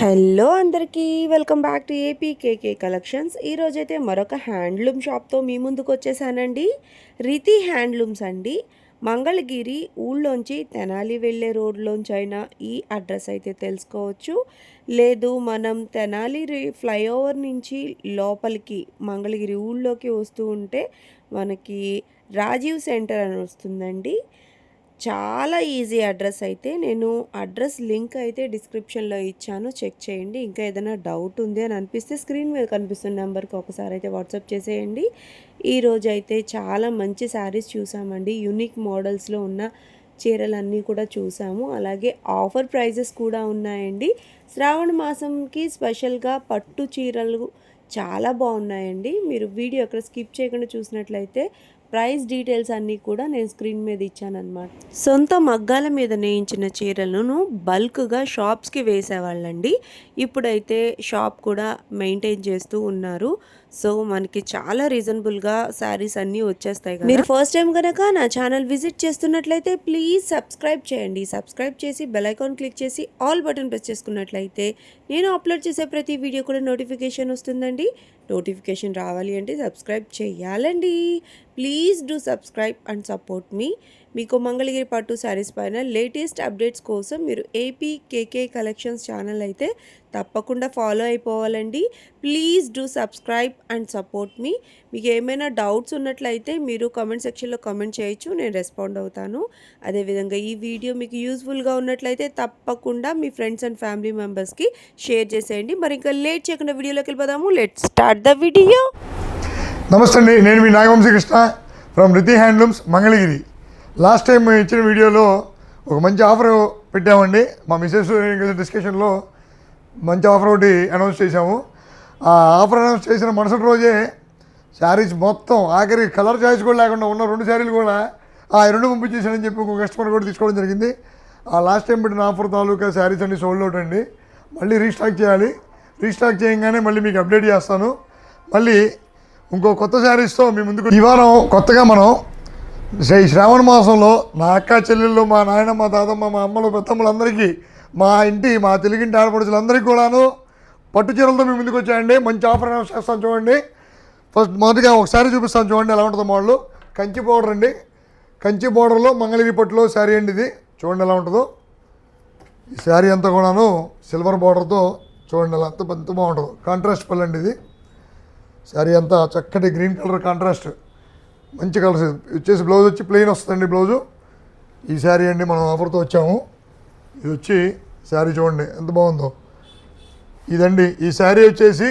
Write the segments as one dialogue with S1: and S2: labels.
S1: Hello అందరికీ welcome back to APKK collections. ఈరోజైతే మరొక హ్యాండ్లూమ్ షాప్తో మీ ముందుకు వచ్చేసానండి. రితి హ్యాండ్లూమ్స్ అండి. మంగళగిరి ఊళ్ళోంచి తెనాలి వెళ్ళే రోడ్లోంచి అయినా ఈ అడ్రస్ అయితే తెలుసుకోవచ్చు. లేదు మనం తెనాలి ఫ్లైఓవర్ నుంచి లోపలికి మంగళగిరి ఊళ్ళోకి వస్తూ ఉంటే మనకి రాజీవ్ సెంటర్ అని వస్తుందండి. చాలా ఈజీ అడ్రస్ అయితే నేను అడ్రస్ లింక్ అయితే డిస్క్రిప్షన్లో ఇచ్చాను, చెక్ చేయండి. ఇంకా ఏదైనా డౌట్ ఉంది అని అనిపిస్తే స్క్రీన్ మీద కనిపిస్తున్న నెంబర్కి ఒకసారి అయితే వాట్సాప్ చేసేయండి. ఈరోజు అయితే చాలా మంచి శారీస్ చూసామండి. యూనిక్ మోడల్స్లో ఉన్న చీరలన్నీ కూడా చూసాము. అలాగే ఆఫర్ ప్రైజెస్ కూడా ఉన్నాయండి. శ్రావణ మాసంకి స్పెషల్గా పట్టు చీరలు చాలా బాగున్నాయండి. మీరు వీడియో అక్కడ స్కిప్ చేయకుండా చూసినట్లయితే ప్రైస్ డీటెయిల్స్ అన్నీ కూడా నేను స్క్రీన్ మీద ఇచ్చానమాట. సొంత మగ్గాల మీద నేయించిన చీరలను బల్క్గా షాప్స్కి వేసేవాళ్ళండి. ఇప్పుడైతే షాప్ కూడా మెయింటైన్ చేస్తూ ఉన్నారు. సో మనకి చాలా రీజనబుల్గా శారీస్ అన్నీ వచ్చేస్తాయి కదా. మీరు ఫస్ట్ టైం కనుక నా ఛానల్ విజిట్ చేస్తున్నట్లయితే ప్లీజ్ సబ్స్క్రైబ్ చేయండి. సబ్స్క్రైబ్ చేసి బెల్ ఐకాన్ క్లిక్ చేసి ఆల్ బటన్ ప్రెస్ చేసుకున్నట్లయితే నేను అప్లోడ్ చేసే ప్రతి వీడియో కూడా నోటిఫికేషన్ వస్తుందండి. నోటిఫికేషన్ రావాలి అంటే సబ్స్క్రైబ్ చేయాలండి. Please do subscribe and support me. మీకు మంగళగిరి పట్టు శారీస్ పైన లేటెస్ట్ అప్డేట్స్ కోసం మీరు ఏపీకేకే కలెక్షన్స్ ఛానల్ అయితే తప్పకుండా ఫాలో అయిపోవాలండి. Please do subscribe and support me. మీకు ఏమైనా డౌట్స్ ఉన్నట్లయితే మీరు కామెంట్ సెక్షన్లో కామెంట్ చేయొచ్చు, నేను రెస్పాండ్ అవుతాను. అదేవిధంగా ఈ వీడియో మీకు యూస్ఫుల్గా ఉన్నట్లయితే తప్పకుండా మీ ఫ్రెండ్స్ అండ్ ఫ్యామిలీ మెంబర్స్కి షేర్ చేసేయండి. మరి ఇంకా లేట్ చేయకుండా వీడియోలోకి వెళ్ళిపోదాము. Let's start the video.
S2: నమస్తే అండి, నేను మీ Nagavamshi Krishna from Riti handlooms Mangalagiri. Last time ఇచ్చిన వీడియోలో ఒక మంచి ఆఫర్ పెట్టామండి. మా మిసెస్ డిస్కషన్లో మంచి ఆఫర్ ఒకటి అనౌన్స్ చేశాము. ఆ ఆఫర్ అనౌన్స్ చేసిన మరుసటి రోజే శారీస్ మొత్తం ఆఖరి కలర్ చాయిస్ కూడా లేకుండా ఉన్న 2 శారీలు కూడా ఆ 2 పంపించేసానని చెప్పి ఒక కస్టమర్ కూడా తీసుకోవడం జరిగింది. ఆ లాస్ట్ టైం పెట్టిన ఆఫర్ తాలూకా శారీస్ అన్ని సోల్డ్ అవుట్ అండి. మళ్ళీ రీస్టాక్ చేయాలి. రీస్టాక్ చేయగానే మళ్ళీ మీకు అప్డేట్ చేస్తాను. మళ్ళీ ఇంకో కొత్త శారీస్తో మీ ముందుకు ఈ వారం కొత్తగా మనం శ్రావణ మాసంలో నా అక్క చెల్లెళ్ళు, మా నాయన, మా తాతమ్మ, మా అమ్మలు, పెద్దమ్మలందరికీ, మా తెలుగింటి ఆడపడుచులందరికీ కూడాను పట్టు చీరలతో మీ ముందుకు వచ్చాయండి. మంచి ఆఫర్ అనౌన్స్ చేస్తాను చూడండి. మొదటిగా ఒకసారి చూపిస్తాను చూడండి ఎలా ఉంటుందో మోడల్. కంచి బోర్డర్ అండి. కంచి బోర్డర్లో మంగళగిరి పట్టులో శారీ అండి ఇది. చూడండి ఎలా ఉంటుందో. ఈ శారీ అంతా కూడాను సిల్వర్ బోర్డర్తో చూడండి ఎలా ఎంత బాగుంటుందో. కాంట్రాస్ట్ పళ్ళు అండి ఇది. శారీ అంతా చక్కటి గ్రీన్ కలర్ కాంట్రాస్ట్, మంచి కలర్స్. వచ్చేసి బ్లౌజ్ వచ్చి ప్లెయిన్ వస్తుందండి బ్లౌజు. ఈ శారీ అండి మనం ఆఫర్తో వచ్చాము. ఇది వచ్చి శారీ చూడండి ఎంత బాగుందో. ఇదండి ఈ శారీ వచ్చేసి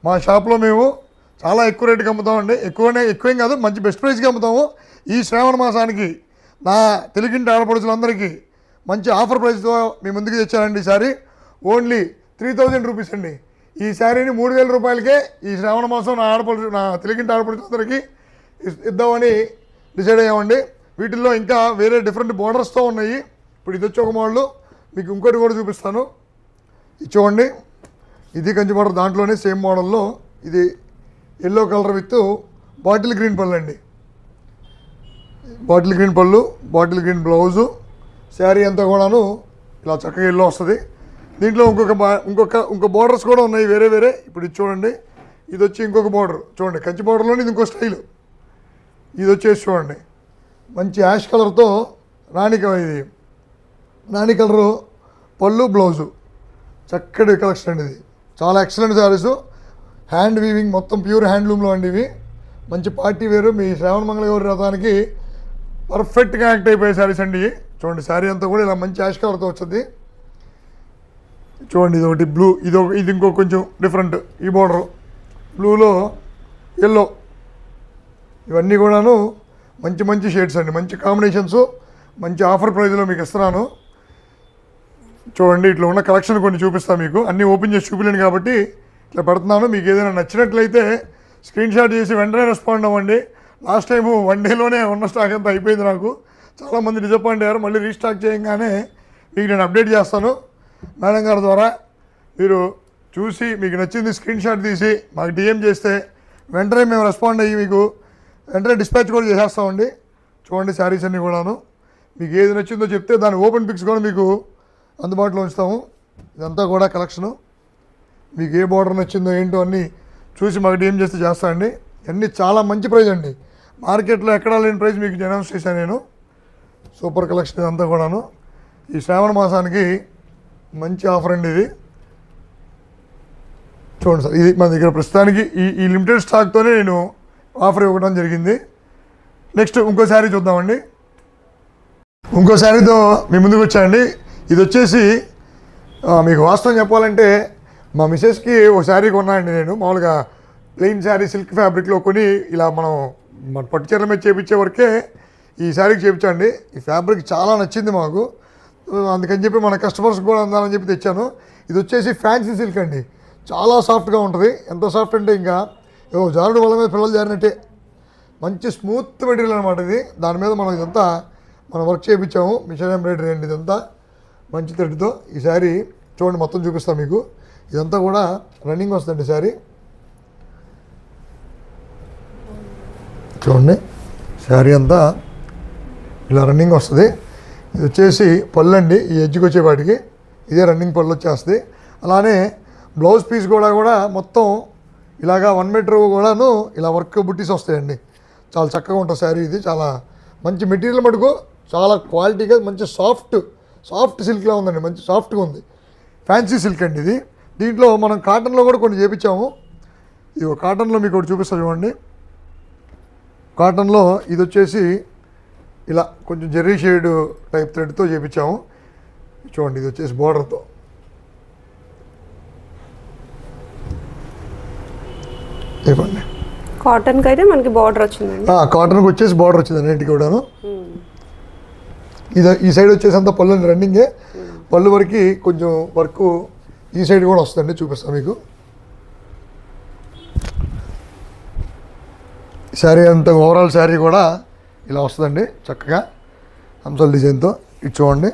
S2: మా షాప్లో మేము చాలా ఎక్కువ రేటుకి అమ్ముతామండి. ఎక్కువేం కాదు, మంచి బెస్ట్ ప్రైస్కి అమ్ముతాము. ఈ శ్రావణ మాసానికి నా తెలుగింటి ఆడపడుచులందరికీ మంచి ఆఫర్ ప్రైస్తో మీ ముందుకు తెచ్చానండి. ఈ శారీ ఓన్లీ 3000 రూపీస్ అండి. ఈ శారీని 3000 రూపాయలకే ఈ శ్రావణ మాసం నా తెలుగింటి ఆడపడుచులందరికీ ఇద్దామని డిసైడ్ అయ్యామండి. వీటిల్లో ఇంకా వేరే డిఫరెంట్ బోర్డర్స్తో ఉన్నాయి. ఇప్పుడు ఇది వచ్చి ఒక మోడల్, మీకు ఇంకోటి కూడా చూపిస్తాను. ఇది చూడండి, ఇది కంచి బోర్డర్, దాంట్లోనే సేమ్ మోడల్లో ఇది yellow colour with bottle green పళ్ళు అండి. బాటిల్ గ్రీన్ పళ్ళు, బాటిల్ గ్రీన్ బ్లౌజు. శారీ అంతా కూడాను ఇలా చక్కగా ఎల్లో వస్తుంది. దీంట్లో ఇంకొక బోర్డర్స్ కూడా ఉన్నాయి వేరే. ఇప్పుడు ఇది చూడండి, ఇది వచ్చి ఇంకొక బోర్డర్ చూడండి. కంచి బోర్డర్లోని ఇది ఇంకో స్టైలు. ఇది వచ్చేసి చూడండి మంచి యాష్ కలర్తో రాణి కలరు పళ్ళు బ్లౌజు. చక్కటి కలెక్షన్ అండి ఇది. చాలా ఎక్సలెంట్ శారీసు. హ్యాండ్ వీవింగ్, మొత్తం ప్యూర్ హ్యాండ్లూమ్లో అండి ఇవి. మంచి పార్టీ వేరు, మీ శ్రావణ మంగళగౌరి రథానికి పర్ఫెక్ట్గా యాక్ట్ అయిపోయే శారీస్ అండి. చూడండి శారీ అంతా కూడా ఇలా మంచి యాష్ కలర్తో వచ్చింది. చూడండి ఇది ఒకటి బ్లూ, ఇది ఇంకో కొంచెం డిఫరెంట్. ఈ బోర్డరు బ్లూలో ఎల్లో, ఇవన్నీ కూడాను మంచి షేడ్స్ అండి, మంచి కాంబినేషన్స్. మంచి ఆఫర్ ప్రైజ్లో మీకు ఇస్తున్నాను. చూడండి ఇట్లా ఉన్న కలెక్షన్ కొన్ని చూపిస్తాను మీకు. అన్నీ ఓపెన్ చేసి చూపించలేను కాబట్టి ఇట్లా పెడుతున్నాను. మీకు ఏదైనా నచ్చినట్లయితే స్క్రీన్ షాట్ చేసి వెంటనే రెస్పాండ్ అవ్వండి. లాస్ట్ టైము 1 డేలోనే ఉన్న స్టాక్ అంతా అయిపోయింది. నాకు చాలామంది డిసప్పాయింట్ అయ్యారు. మళ్ళీ రీస్టాక్ చేయగానే మీకు నేను అప్డేట్ చేస్తాను. మేడం గారి ద్వారా మీరు చూసి మీకు నచ్చింది స్క్రీన్ షాట్ తీసి మాకు డిఎం చేస్తే వెంటనే మేము రెస్పాండ్ అయ్యి మీకు వెంటనే డిస్పాచ్ కూడా చేసేస్తామండి. చూడండి శారీస్ అన్నీ కూడాను మీకు ఏది నచ్చిందో చెప్తే దాని ఓపెన్ పిక్స్ కూడా మీకు అందుబాటులో ఉంచుతాము. ఇదంతా కూడా కలెక్షను. మీకు ఏ బార్డర్ నచ్చిందో ఏంటో అన్నీ చూసి మాకు డిఎం చేస్తే చేస్తా అండి. అన్నీ చాలా మంచి ప్రైస్ అండి, మార్కెట్లో ఎక్కడా లేని ప్రైస్ మీకు అనౌన్స్ చేశాను నేను. సూపర్ కలెక్షన్ ఇదంతా కూడాను ఈ శ్రావణ మాసానికి మంచి ఆఫర్ అండి ఇది. చూడండి సార్, ఇది మన దగ్గర ప్రస్తుతానికి ఈ లిమిటెడ్ స్టాక్తోనే నేను ఆఫర్ ఇవ్వడం జరిగింది. నెక్స్ట్ ఇంకో శారీ చూద్దామండి. ఇంకో శారీతో మీ ముందుకు వచ్చానండి. ఇది వచ్చేసి మీకు వాస్తవం చెప్పాలంటే మా మిసెస్కి ఒక శారీ కొన్నానండి నేను. మామూలుగా ప్లెయిన్ శారీ సిల్క్ ఫ్యాబ్రిక్లో కొని ఇలా మన పట్టు చీరల మీద చేపించే వరకే ఈ శారీకి చేయించండి. ఈ ఫ్యాబ్రిక్ చాలా నచ్చింది మాకు, అందుకని చెప్పి మన కస్టమర్స్కి కూడా అందాలని చెప్పి తెచ్చాను. ఇది వచ్చేసి ఫ్యాన్సీ సిల్క్ అండి, చాలా సాఫ్ట్గా ఉంటుంది. ఎంత సాఫ్ట్ అంటే ఇంకా జారుడు వల్ల మీద పిల్లలు జారినట్టే మంచి స్మూత్ మెటీరియల్ అనమాట ఇది. దాని మీద మనం ఇదంతా వర్క్ చేయించాము, మిషన్ ఎంబ్రాయిడరీ అండి ఇదంతా మంచి థ్రెడ్తో. ఈ శారీ చూడండి, మొత్తం చూపిస్తాను మీకు. ఇదంతా కూడా రన్నింగ్ వస్తుందండి శారీ. చూడండి, శారీ అంతా ఇలా రన్నింగ్ వస్తుంది. ఇది వచ్చేసి పళ్ళు అండి, ఈ ఎడ్జ్కి వచ్చేపాటికి ఇదే రన్నింగ్ పళ్ళు వచ్చేస్తుంది. అలానే బ్లౌజ్ పీస్ కూడా మొత్తం ఇలాగా 1 మీటర్ కూడాను ఇలా వర్క్ బుట్టీస్ వస్తాయండి. చాలా చక్కగా ఉంటుంది శారీ. ఇది చాలా మంచి మెటీరియల్ మటుకు, చాలా క్వాలిటీగా మంచి సాఫ్ట్ సిల్క్లా ఉందండి, మంచి సాఫ్ట్గా ఉంది. ఫ్యాన్సీ సిల్క్ అండి ఇది. దీంట్లో మనం కాటన్లో కూడా కొన్ని చేపించాము. ఇది కాటన్లో మీకు ఒకటి చూపిస్తాను చూడండి. కాటన్లో ఇది వచ్చేసి ఇలా కొంచెం జెర్రీ షేడ్ టైప్ థ్రెడ్తో చేపించాము. చూడండి, ఇది వచ్చేసి బోర్డర్తో. ఇవ్వండి,
S1: కాటన్కి అయితే మనకి బార్డర్ వచ్చిందండి.
S2: కాటన్కి వచ్చేసి బార్డర్ వచ్చింది అన్నింటికి కూడాను. ఈ సైడ్ వచ్చేసి అంతా పళ్ళు రన్నింగే, పళ్ళు వరకు కొంచెం వర్క్ ఈ సైడ్ కూడా వస్తుందండి, చూపిస్తాను మీకు. శారీ అంతా ఓవరాల్ శారీ కూడా ఇలా వస్తుందండి చక్కగా హంసల్ డిజైన్తో. ఇది చూడండి,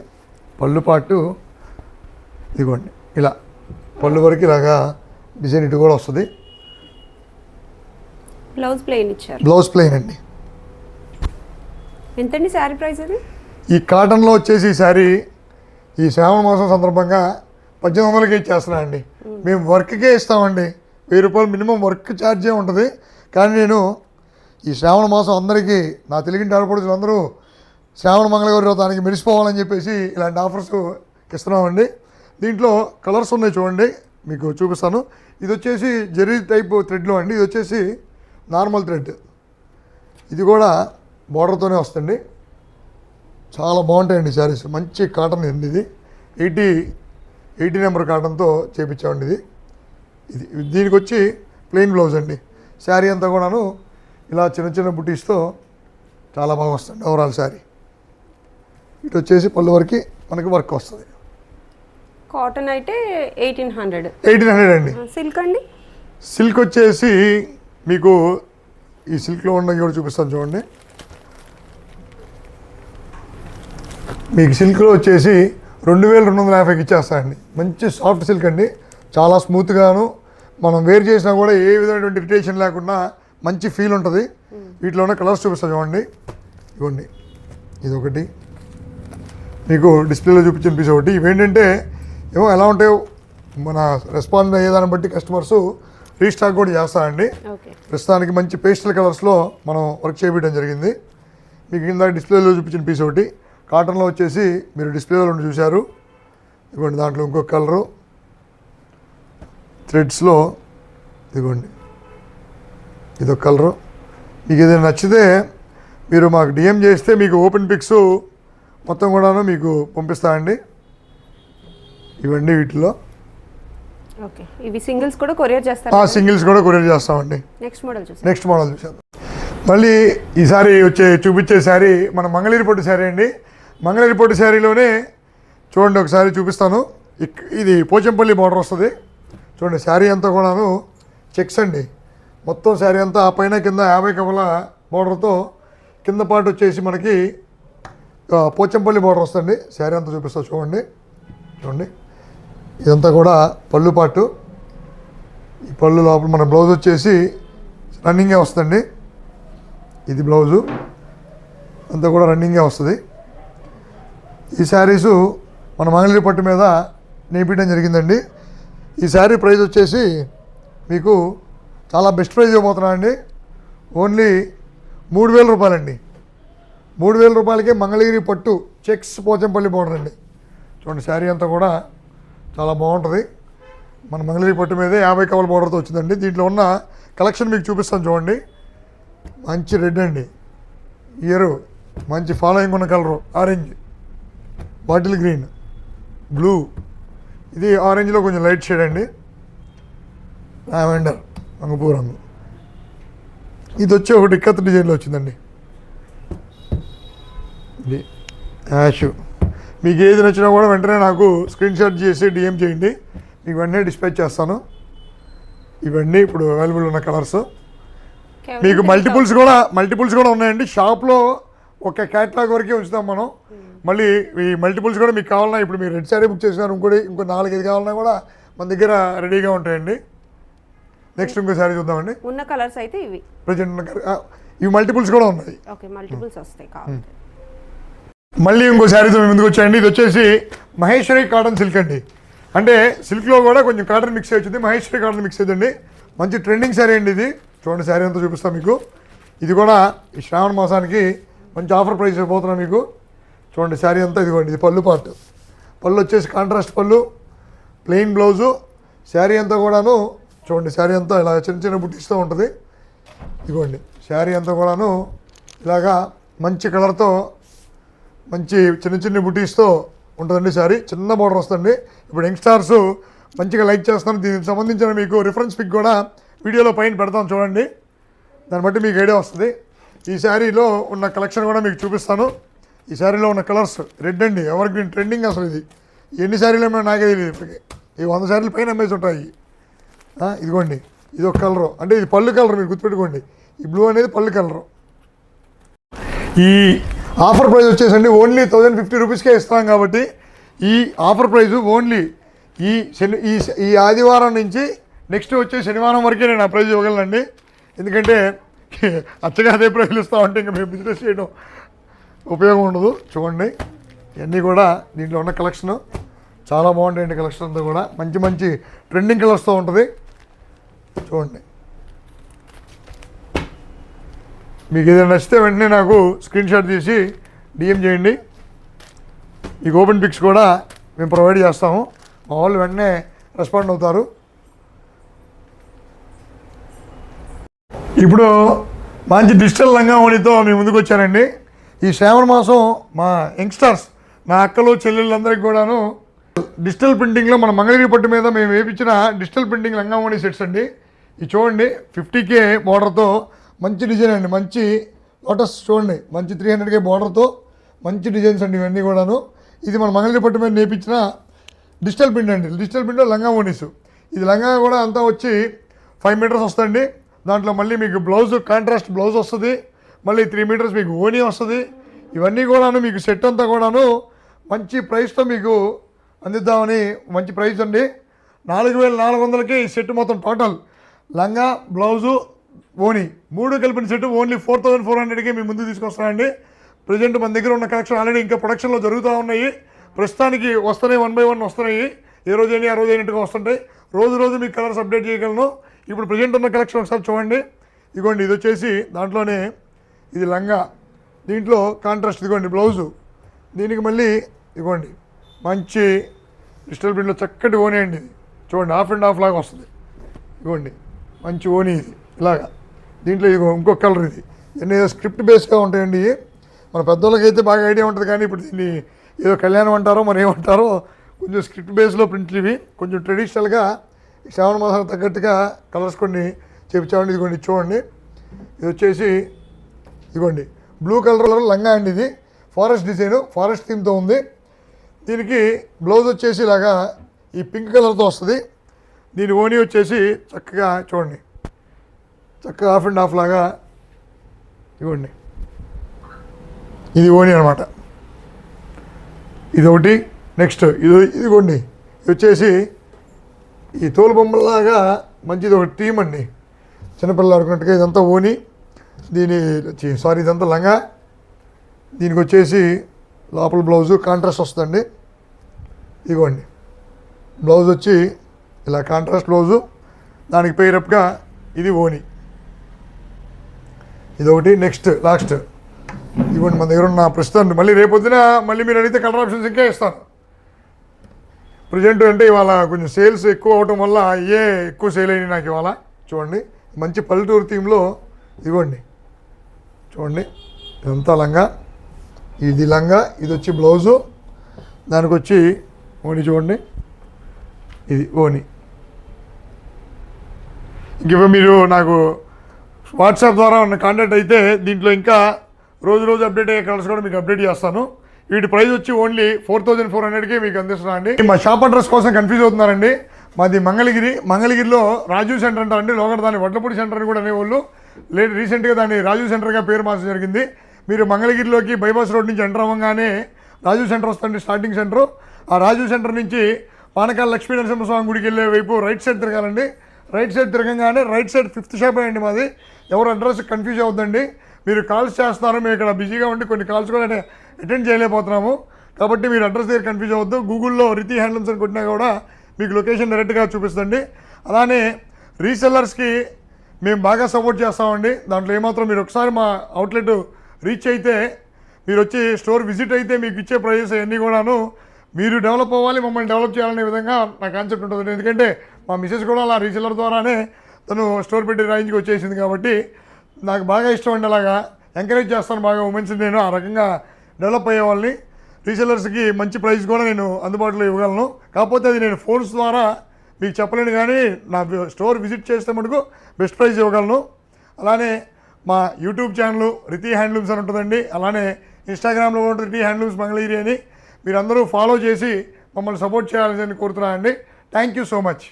S2: పళ్ళు పాటు ఇదిగోండి ఇలా పళ్ళు వరకు ఇలాగా డిజైన్ ఇటు కూడా వస్తుంది.
S1: బ్లౌజ్ ప్లెయిన్ ఇచ్చారు.
S2: బ్లౌజ్ ప్లెయిన్ అండి.
S1: ఎంతండి శారీ ప్రైస్ అది?
S2: ఈ కాటన్లో వచ్చేసి ఈ శారీ ఈ శ్రావణ మాసం సందర్భంగా 1800కి ఇచ్చేస్తున్నా అండి. మేము వర్క్కే ఇస్తామండి, 1000 రూపాయలు మినిమం వర్క్ ఛార్జే ఉంటుంది. కానీ నేను ఈ శ్రావణ మాసం అందరికీ నా తెలుగింటి ఆడపడుచులు అందరూ శ్రావణ మంగళగౌరి వ్రతానికి మెరిసిపోవాలని చెప్పేసి ఇలాంటి ఆఫర్స్ ఇస్తున్నామండి. దీంట్లో కలర్స్ ఉన్నాయి చూడండి, మీకు చూపిస్తాను. ఇది వచ్చేసి జెర్రీ టైప్ థ్రెడ్లో అండి. ఇది వచ్చేసి నార్మల్ థ్రెడ్, ఇది కూడా బార్డర్తోనే వస్తుంది. చాలా బాగుంటాయండి శారీస్, మంచి కాటన్ అండి ఇది. 80 నెంబర్ కాటన్తో చేపించామండి ఇది. దీనికి వచ్చి ప్లెయిన్ బ్లౌజ్ అండి. శారీ అంతా కూడాను ఇలా చిన్న బుటీస్తో చాలా బాగా వస్తుంది ఓవరాల్ శారీ. ఇటు వచ్చేసి పళ్ళు వరకు మనకి వర్క్ వస్తుంది.
S1: కాటన్ అయితే
S2: 1800 అండి.
S1: సిల్క్ అండి?
S2: సిల్క్ వచ్చేసి మీకు ఈ సిల్క్లో ఉన్నది కూడా చూపిస్తాను చూడండి. మీకు సిల్క్లో వచ్చేసి 2250కి ఇచ్చేస్తానండి. మంచి సాఫ్ట్ సిల్క్ అండి, చాలా స్మూత్గాను, మనం వేర్ చేసినా కూడా ఏ విధమైనటువంటి ఇరిటేషన్ లేకుండా మంచి ఫీల్ ఉంటుంది. వీటిలో ఉన్న కలర్స్ చూపిస్తాను చూడండి. ఇవ్వండి, ఇది ఒకటి మీకు డిస్ప్లేలో చూపించిన పీస్ ఒకటి. ఇవేంటంటే ఏమో ఎలా ఉంటాయో మన రెస్పాన్స్ అయ్యేదాన్ని బట్టి కస్టమర్స్ రీస్టాక్ కూడా చేస్తారండి. ప్రస్తుతానికి మంచి పేస్టల్ కలర్స్లో మనం వర్క్ చేయించడం జరిగింది. మీకు ఇందాక డిస్ప్లేలో చూపించిన పీస్ ఒకటి. కాటన్లో వచ్చేసి మీరు డిస్ప్లేలో రెండు చూశారు. ఇదిగోండి, దాంట్లో ఇంకొక కలరు థ్రెడ్స్లో, ఇదిగోండి ఇదొక కలరు. మీకు ఏదైనా నచ్చితే మీరు మాకు డిఎం చేస్తే మీకు ఓపెన్ పిక్స్ మొత్తం కూడాను మీకు పంపిస్తానండి. ఇవన్నీ వీటిలో.
S1: ఓకే, ఇవి సింగిల్స్ కూడా కొరియర్ చేస్తారు?
S2: సింగిల్స్ కూడా కొరియర్ చేస్తామండి.
S1: నెక్స్ట్ మోడల్
S2: చూసాం. మళ్ళీ ఈసారి చూపించే శారీ మన మంగళగిరి పట్టు శారీ అండి. మంగళగిరి పట్టు శారీలోనే చూడండి, ఒకసారి చూపిస్తాను. ఇది పోచంపల్లి బార్డర్ వస్తుంది చూడండి. శారీ అంతా కూడాను చెక్స్ అండి. మొత్తం శారీ అంతా ఆ పైన కింద 50 కవల బార్డర్తో, కింద పాటు వచ్చేసి మనకి పోచంపల్లి బార్డర్ వస్తుంది. శారీ అంతా చూపిస్తా చూడండి. ఇదంతా కూడా పళ్ళు పాటు. ఈ పళ్ళు లోపల మన బ్లౌజ్ వచ్చేసి రన్నింగే వస్తుంది. ఇది బ్లౌజు అంతా కూడా రన్నింగే వస్తుంది. ఈ శారీసు మన మంగళగిరి పట్టు మీద నేపించడం జరిగిందండి. ఈ శారీ ప్రైస్ వచ్చేసి మీకు చాలా బెస్ట్ ప్రైస్ ఇవ్వబోతున్నా అండి. ఓన్లీ 3,000 రూపాయలండి. 3,000 రూపాయలకే మంగళగిరి పట్టు చెక్స్ పోచంపల్లి బోర్డర్ అండి. చూడండి శారీ అంతా కూడా చాలా బాగుంటుంది. మన మంగళగిరి పట్టు మీదే 50 కవల బోర్డర్తో వచ్చిందండి. దీంట్లో ఉన్న కలెక్షన్ మీకు చూపిస్తాను చూడండి. మంచి రెడ్ అండి, ఇయర్ మంచి ఫాలోయింగ్ ఉన్న colour orange, bottle green, blue, ఇది ఆరెంజ్లో కొంచెం లైట్ షేడ్ అండి, లావెండర్ రంగుపూ రంగు. ఇది వచ్చి ఒకటి ఇక్కత్ డిజైన్లో వచ్చిందండి. ఇది యాష్. మీకు ఏది నచ్చినా కూడా వెంటనే నాకు స్క్రీన్ షాట్ చేసి డిఎం చేయండి, మీకు వెంటనే డిస్పాచ్ చేస్తాను. ఇవన్నీ ఇప్పుడు అవైలబుల్ ఉన్న కలర్స్. మీకు మల్టిపుల్స్ కూడా ఉన్నాయండి. షాప్లో ఒక క్యాటలాగ్ వరకే ఉంచుతాం మనం. మళ్ళీ ఈ మల్టిపుల్స్ కూడా మీకు కావాలన్నా, ఇప్పుడు మీరు రెడ్ శారీ బుక్ చేసినారు, ఇంకో 4-5 కావాలన్నా కూడా మన దగ్గర రెడీగా ఉంటాయండి. నెక్స్ట్ ఇంకో శారీ చూద్దామండి.
S1: ఉన్న కలర్స్ అయితే ఇవి
S2: ప్రజెంట్ ఇవి మల్టిపుల్స్ కూడా ఉన్నాయి.
S1: ఓకే, మల్టిపుల్స్ వస్తాయి కావాలి.
S2: మళ్ళీ ఇంకో శారీతో మేము ముందుకు వచ్చాయండి. ఇది వచ్చేసి మహేశ్వరి కాటన్ సిల్క్ అండి. అంటే సిల్క్లో కూడా కొంచెం కాటన్ మిక్స్ వచ్చింది, మహేశ్వరి కాటన్ మిక్స్ అయ్యిందండి. మంచి ట్రెండింగ్ శారీ అండి ఇది. చూడండి శారీ అంతా చూపిస్తాను మీకు. ఇది కూడా ఈ శ్రావణ మాసానికి మంచి ఆఫర్ ప్రైస్ అయిపోతున్నాం మీకు. చూడండి శారీ అంతా ఇదిగోండి. ఇది పళ్ళు పార్ట్. పళ్ళు వచ్చేసి కాంట్రాస్ట్ పళ్ళు, ప్లెయిన్ బ్లౌజు. శారీ అంతా కూడాను చూడండి, శారీ అంతా ఇలా చిన్న చిన్న బుట్టిస్తూ ఉంటుంది. ఇదిగోండి శారీ అంతా కూడాను ఇలాగా మంచి కలర్తో మంచి చిన్న చిన్న బుటీస్తో ఉంటుందండి. శారీ చిన్న బార్డర్ వస్తుంది. ఇప్పుడు యంగ్స్టార్స్ మంచిగా లైక్ చేస్తాను. దీనికి సంబంధించిన మీకు రిఫరెన్స్ పిక్ కూడా వీడియోలో పైన పెడతాను చూడండి, దాన్ని బట్టి మీకు ఐడియా వస్తుంది. ఈ శారీలో ఉన్న కలెక్షన్ కూడా మీకు చూపిస్తాను. ఈ శారీలో ఉన్న కలర్స్ రెడ్ అండి, ఎవర్ గ్రీన్ ట్రెండింగ్. అసలు ఇది ఎన్ని శారీలు ఏమైనా నాకే తెలియదు ఇప్పటికి. ఈ 100 శారీలు పైన అమ్మేసి ఉంటాయి. ఇదిగోండి ఇది ఒక కలరు, అంటే ఇది పళ్ళు కలర్, మీరు గుర్తుపెట్టుకోండి. ఈ బ్లూ అనేది పళ్ళు కలరు. ఈ ఆఫర్ ప్రైస్ వచ్చేసండి ఓన్లీ 1,050 రూపీస్కే ఇస్తాం కాబట్టి ఈ ఆఫర్ ప్రైజు ఓన్లీ ఈ ఆదివారం నుంచి నెక్స్ట్ వచ్చే శనివారం వరకే నేను ఆ ప్రైజ్ ఇవ్వగలనండి. ఎందుకంటే అచ్చగా అదే ప్రైజ్లు ఇస్తామంటే ఇంకా మేము బిజినెస్ చేయడం ఉపయోగం ఉండదు. చూడండి ఇవన్నీ కూడా దీంట్లో ఉన్న కలెక్షను చాలా బాగుంటాయండి. కలెక్షన్ అంతా కూడా మంచి మంచి ట్రెండింగ్ కలర్స్తో ఉంటుంది. చూడండి మీకు ఏదైనా నచ్చితే వెంటనే నాకు స్క్రీన్ షాట్ తీసి డిఎం చేయండి. ఈ ఓపెన్ పిక్స్ కూడా మేము ప్రొవైడ్ చేస్తాము. మా వాళ్ళు వెంటనే రెస్పాండ్ అవుతారు. ఇప్పుడు మంచి డిజిటల్ లంగావణితో మీ ముందుకు వచ్చానండి. ఈ శ్రావణ మాసం మా యంగ్స్టర్స్, నా అక్కలు చెల్లెళ్ళందరికీ కూడాను డిజిటల్ ప్రింటింగ్లో మన మంగళగిరి పట్టు మీద మేము వేయించిన డిజిటల్ ప్రింటింగ్ లంగావణి సెట్స్ అండి. ఇది చూడండి 50K బార్డర్తో మంచి డిజైన్ అండి. మంచి లోటస్ చూడండి, మంచి 300K బార్డర్తో మంచి డిజైన్స్ అండి ఇవన్నీ కూడాను. ఇది మన మంగళగిరి పట్టు మీద నేర్పించిన డిజిటల్ ప్రింట్ అండి. డిజిటల్ ప్రింట్లో లంగావోనీస్. ఇది లంగా కూడా అంతా వచ్చి 5 మీటర్స్ వస్తుంది. దాంట్లో మళ్ళీ మీకు బ్లౌజ్ కాంట్రాస్ట్ బ్లౌజ్ వస్తుంది. మళ్ళీ 3 మీటర్స్ మీకు ఓనీ వస్తుంది. ఇవన్నీ కూడాను మీకు సెట్ అంతా కూడాను మంచి ప్రైస్తో మీకు అందిద్దామని మంచి ప్రైస్ అండి. 4,400కే ఈ సెట్ మొత్తం టోటల్ లంగా బ్లౌజు ఓనీ 3 కలిపిన సెట్ ఓన్లీ 4,400కే మీ ముందు తీసుకొస్తానండి. ప్రజెంట్ మన దగ్గర ఉన్న కలెక్షన్ ఆల్రెడీ ఇంకా ప్రొడక్షన్లో జరుగుతూ ఉన్నాయి. ప్రస్తుతానికి వస్తున్నాయి, 1 by 1 వస్తున్నాయి. ఏ రోజైనా ఆ రోజు అయినట్టుగా వస్తుంటాయి. రోజు మీకు కలర్స్ అప్డేట్ చేయగలను. ఇప్పుడు ప్రజెంట్ ఉన్న కలెక్షన్ ఒకసారి చూడండి. ఇదిగోండి ఇది వచ్చేసి దాంట్లోనే ఇది లంగా, దీంట్లో కాంట్రాస్ట్ ఇదిగోండి బ్లౌజు, దీనికి మళ్ళీ ఇదిగోండి మంచి డిజిటల్ ప్రింట్లో చక్కటి ఓనీ అండి. ఇది చూడండి హాఫ్ అండ్ హాఫ్ లాగా వస్తుంది. ఇదిగోండి మంచి ఓనీ ఇది ఇలాగా. దీంట్లో ఇదిగో ఇంకొక కలర్ ఇది. ఇవన్నీ ఏదో స్క్రిప్ట్ బేస్గా ఉంటాయండి. మన పెద్దోళ్ళకైతే బాగా ఐడియా ఉంటుంది, కానీ ఇప్పుడు దీన్ని ఏదో కళ్యాణం అంటారో మరి ఏమంటారో కొంచెం స్క్రిప్ట్ బేస్లో ప్రింట్లు ఇవి. కొంచెం ట్రెడిషనల్గా శ్రావణ మాసానికి తగ్గట్టుగా కలర్స్ కొన్ని చేపించామండి. ఇదిగోండి చూడండి ఇది వచ్చేసి ఇదిగోండి బ్లూ కలర్ లంగా అండి. ఇది ఫారెస్ట్ డిజైను, ఫారెస్ట్ థీమ్తో ఉంది. దీనికి బ్లౌజ్ వచ్చేసి ఇలాగా ఈ పింక్ కలర్తో వస్తుంది. దీని ఓనీ వచ్చేసి చక్కగా చూడండి, చక్కగా హాఫ్ అండ్ హాఫ్ లాగా ఇవ్వండి. ఇది ఓనీ అనమాట. ఇది ఒకటి. నెక్స్ట్ ఇదిగోండి ఇది వచ్చేసి ఈ తోలు బొమ్మలాగా మంచిది ఒక టీమ్ అండి. చిన్నపిల్లలు ఆడుకున్నట్టుగా ఇదంతా ఓనీ. ఇదంతా లంగా. దీనికి వచ్చేసి లోపల బ్లౌజు కాంట్రాస్ట్ వస్తుందండి. ఇదిగోండి బ్లౌజ్ వచ్చి ఇలా కాంట్రాస్ట్ బ్లౌజు, దానికి పేరప్గా ఇది ఓని, ఇదొకటి. నెక్స్ట్ లాస్ట్ ఇవ్వండి మన దగ్గర ఉన్న ప్రస్తుతం. మళ్ళీ రేపొద్దున మళ్ళీ మీరు అడిగితే కలర్ ఆప్షన్స్ ఇంకా ఇస్తాను. ప్రజెంట్ అంటే ఇవాళ కొంచెం సేల్స్ ఎక్కువ అవటం వల్ల ఏ ఎక్కువ సేల్ అయినాయి నాకు ఇవాళ. చూడండి మంచి పల్లెటూరు థీమ్లో ఇవ్వండి, చూడండి ఇదంతా లంగా, ఇది లంగా, ఇది వచ్చి బ్లౌజు, దానికి వచ్చి ఓని చూడండి, ఇది ఓని. ఇంక మీరు నాకు వాట్సాప్ ద్వారా ఉన్న కాంటాక్ట్ అయితే దీంట్లో ఇంకా రోజు అప్డేట్ అయ్యే కలర్స్ కూడా మీకు అప్డేట్ చేస్తాను. వీటి ప్రైస్ వచ్చి ఓన్లీ 4400కి మీకు అందిస్తున్నా అండి. మా షాప్ అడ్రస్ కోసం కన్ఫ్యూజ్ అవుతున్నారండి. మాది మంగళగిరిలో రాజీవ్ సెంటర్ అంటారండి. లోగడ దాన్ని వడ్లపూడి సెంటర్ అని కూడా అనేవాళ్ళు. రీసెంట్గా దాన్ని రాజీవ్ సెంటర్గా పేరు మార్చడం జరిగింది. మీరు మంగళగిరిలోకి బైపాస్ రోడ్ నుంచి ఎంటర్ అవ్వగానే రాజీవ్ సెంటర్ వస్తుంది, స్టార్టింగ్ సెంటరు. ఆ రాజీవ్ సెంటర్ నుంచి పానకాల లక్ష్మీ నరసింహస్వామి గుడికి వెళ్ళే వైపు రైట్ సైడ్ తిరగాలండి. రైట్ సైడ్ తిరగంగానే రైట్ సైడ్ 5th షాప్ అండి మాది. ఎవరు అడ్రస్ కన్ఫ్యూజ్ అవుతుందండి. మీరు కాల్స్ చేస్తున్నారు, మేము ఇక్కడ బిజీగా ఉండి కొన్ని కాల్స్ కూడా అటెండ్ చేయలేకపోతున్నాము. కాబట్టి మీరు అడ్రస్ దగ్గర కన్ఫ్యూజ్ అవ్వద్దు. గూగుల్లో రితి హ్యాండ్లూమ్స్ అని కొట్టినా కూడా మీకు లొకేషన్ డైరెక్ట్గా చూపిస్తుంది. అలానే రీసెల్లర్స్కి మేము బాగా సపోర్ట్ చేస్తామండి. దాంట్లో ఏమాత్రం మీరు ఒకసారి మా అవుట్లెట్ రీచ్ అయితే, మీరు వచ్చి స్టోర్ విజిట్ అయితే మీకు ఇచ్చే ప్రైజెస్ అన్నీ కూడాను మీరు డెవలప్ అవ్వాలి, మమ్మల్ని డెవలప్ చేయాలనే విధంగా నా కాన్సెప్ట్ ఉంటుంది. ఎందుకంటే మా మిసెస్ కూడా అలా రీసెల్లర్ ద్వారానే తను స్టోర్ పెట్టి రేంజ్కి వచ్చేసింది. కాబట్టి నాకు బాగా ఇష్టం అండి. అలాగా ఎంకరేజ్ చేస్తాను బాగా ఉమెన్స్. నేను ఆ రకంగా డెవలప్ అయ్యే వాళ్ళని, రీసెల్లర్స్కి మంచి ప్రైస్ కూడా నేను అందుబాటులో ఇవ్వగలను. కాకపోతే అది నేను ఫోన్స్ ద్వారా మీకు చెప్పలేను, కానీ నా స్టోర్ విజిట్ చేస్తే మటుకు బెస్ట్ ప్రైస్ ఇవ్వగలను. అలానే మా యూట్యూబ్ ఛానల్ రితి హ్యాండ్లూమ్స్ అని ఉంటుందండి. అలానే ఇన్స్టాగ్రామ్లో ఉంటుంది రితి హ్యాండ్లూమ్స్ మంగళగిరి అని. మీరందరూ ఫాలో చేసి మమ్మల్ని సపోర్ట్ చేయాలని కోరుతున్నానండి. Thank you so much.